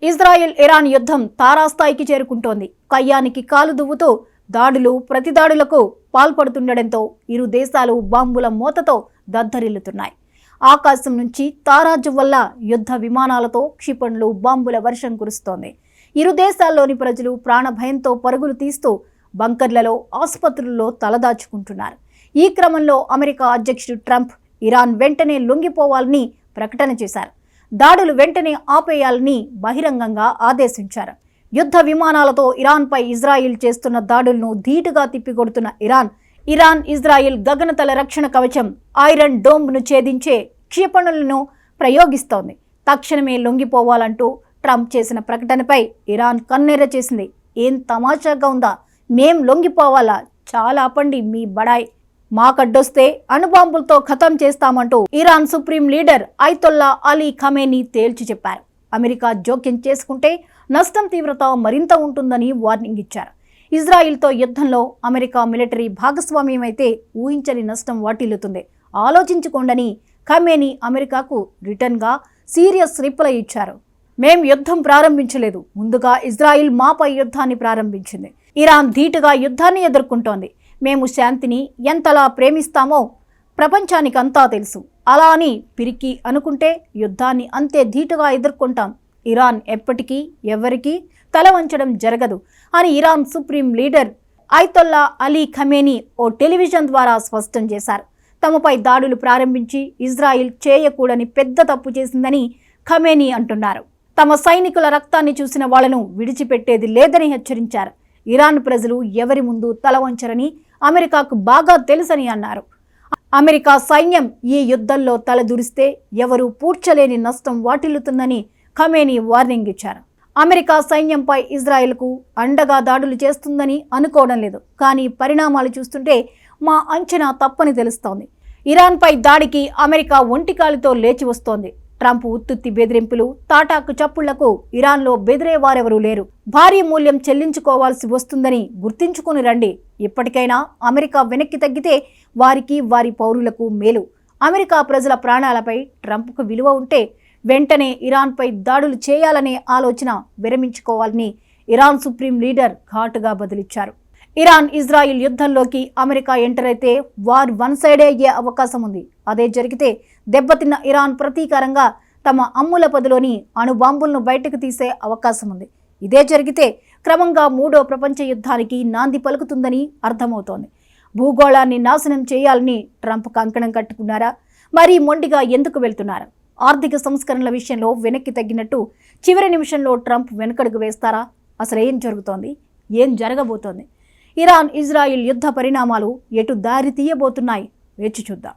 Israel Iran యుద్ధం తారాస్థాయికి చేరుకుంటోంది. కయ్యానికి కాలు దువ్వుతూ దాడులు ప్రతిదాడులకు పాల్పడుతుండటంతో ఇరు దేశాలు బాంబుల మోతతో దద్దరిల్లుతున్నాయి. ఆకాశం నుంచి తారాజు వల్ల యుద్ధ విమానాలతో క్షిపణులు బాంబుల వర్షం కురుస్తోంది. ఇరు దేశాల్లోని ప్రజలు ప్రాణభయంతో పరుగులు తీస్తూ బంకర్లలో, ఆసుపత్రుల్లో తలదాచుకుంటున్నారు. ఈ క్రమంలో అమెరికా అధ్యక్షుడు ట్రంప్ ఇరాన్ వెంటనే లొంగిపోవాలని ప్రకటన చేశారు. దాడులు వెంటనే ఆపేయాలని బహిరంగంగా ఆదేశించారు. యుద్ధ విమానాలతో ఇరాన్పై ఇజ్రాయిల్ చేస్తున్న దాడులను ధీటుగా తిప్పికొడుతున్న ఇరాన్ ఇజ్రాయిల్ గగనతల రక్షణ కవచం ఐరన్ డోమ్ను ఛేదించే క్షిపణులను ప్రయోగిస్తోంది. తక్షణమే లొంగిపోవాలంటూ ట్రంప్ చేసిన ప్రకటనపై ఇరాన్ కన్నెర్ర చేసింది. ఏం తమాషాగా ఉందా? మేం లొంగిపోవాలా? చాలా ఆపండి మీ బడాయ్, మాకడ్డొస్తే అణుబాంబులతో ఖతం చేస్తామంటూ Iran supreme leader Ayatollah Ali Khamenei తేల్చి చెప్పారు. అమెరికా జోక్యం చేసుకుంటే నష్టం తీవ్రత మరింత ఉంటుందని వార్నింగ్ ఇచ్చారు. ఇజ్రాయిల్తో యుద్ధంలో అమెరికా మిలిటరీ భాగస్వామ్యం అయితే ఊహించని నష్టం వాటిల్లుతుంది, ఆలోచించుకోండని ఖమేనీ అమెరికాకు రిటర్న్గా సీరియస్ రిప్లై ఇచ్చారు. మేం యుద్ధం ప్రారంభించలేదు, ముందుగా ఇజ్రాయిల్ మాపై యుద్ధాన్ని ప్రారంభించింది. ఇరాన్ ధీటుగా యుద్ధాన్ని ఎదుర్కొంటోంది. మేము శాంతిని ఎంతలా ప్రేమిస్తామో ప్రపంచానికంతా తెలుసు. అలా అని పిరికి అనుకుంటే యుద్ధాన్ని అంతే ధీటుగా ఎదుర్కొంటాం. ఇరాన్ ఎప్పటికీ ఎవరికీ తల వంచడం జరగదు అని Iran supreme leader Ayatollah Ali Khamenei ఓ టెలివిజన్ ద్వారా స్పష్టం చేశారు. తమపై దాడులు ప్రారంభించి ఇజ్రాయిల్ చేయకూడని పెద్ద తప్పు చేసిందని ఖమేనీ అంటున్నారు. తమ సైనికుల రక్తాన్ని చూసిన వాళ్లను విడిచిపెట్టేది లేదని హెచ్చరించారు. ఇరాన్ ప్రజలు ఎవరి ముందు తల వంచరని అమెరికాకు బాగా తెలుసని అన్నారు. అమెరికా సైన్యం ఈ యుద్ధంలో తలదూరిస్తే ఎవరూ పూడ్చలేని నష్టం వాటిల్లుతుందని ఖమేనీ వార్నింగ్ ఇచ్చారు. అమెరికా సైన్యంపై ఇజ్రాయెల్కు అండగా దాడులు చేస్తుందని అనుకోవడం లేదు, కానీ పరిణామాలు చూస్తుంటే మా అంచనా తప్పని తెలుస్తోంది. ఇరాన్పై దాడికి అమెరికా ఒంటికాలితో లేచి వస్తోంది. ట్రంప్ ఉత్తుత్తి బెదిరింపులు, తాటాకు చప్పుళ్లకు ఇరాన్లో బెదిరేవారెవరూ లేరు. భారీ మూల్యం చెల్లించుకోవాల్సి వస్తుందని గుర్తించుకుని రండి. ఇప్పటికైనా అమెరికా వెనక్కి తగ్గితే వారికి, వారి పౌరులకు మేలు. అమెరికా ప్రజల ప్రాణాలపై ట్రంప్కు విలువ ఉంటే వెంటనే ఇరాన్పై దాడులు చేయాలనే ఆలోచన విరమించుకోవాలని ఇరాన్ సుప్రీం లీడర్ ఘాటుగా బదులిచ్చారు. ఇరాన్ ఇజ్రాయిల్ యుద్ధంలోకి అమెరికా ఎంటర్ అయితే వార్ వన్ సైడే అయ్యే అవకాశం ఉంది. అదే జరిగితే దెబ్బతిన్న ఇరాన్ ప్రతీకారంగా తమ అమ్ముల పదిలోని అణుబాంబులను బయటకు తీసే అవకాశం ఉంది. ఇదే జరిగితే క్రమంగా మూడో ప్రపంచ యుద్ధానికి నాంది పలుకుతుందని అర్థమవుతోంది. భూగోళాన్ని నాశనం చేయాలని ట్రంప్ కంకణం కట్టుకున్నారా? మరీ మొండిగా ఎందుకు వెళ్తున్నారు? ఆర్థిక సంస్కరణల విషయంలో వెనక్కి తగ్గినట్టు చివరి నిమిషంలో ట్రంప్ వెనకడుగు వేస్తారా? అసలు ఏం జరుగుతోంది? ఏం జరగబోతోంది? ఇరాన్ ఇజ్రాయిల్ యుద్ధ పరిణామాలు ఎటు దారి తీయబోతున్నాయి? వేచి చూద్దాం.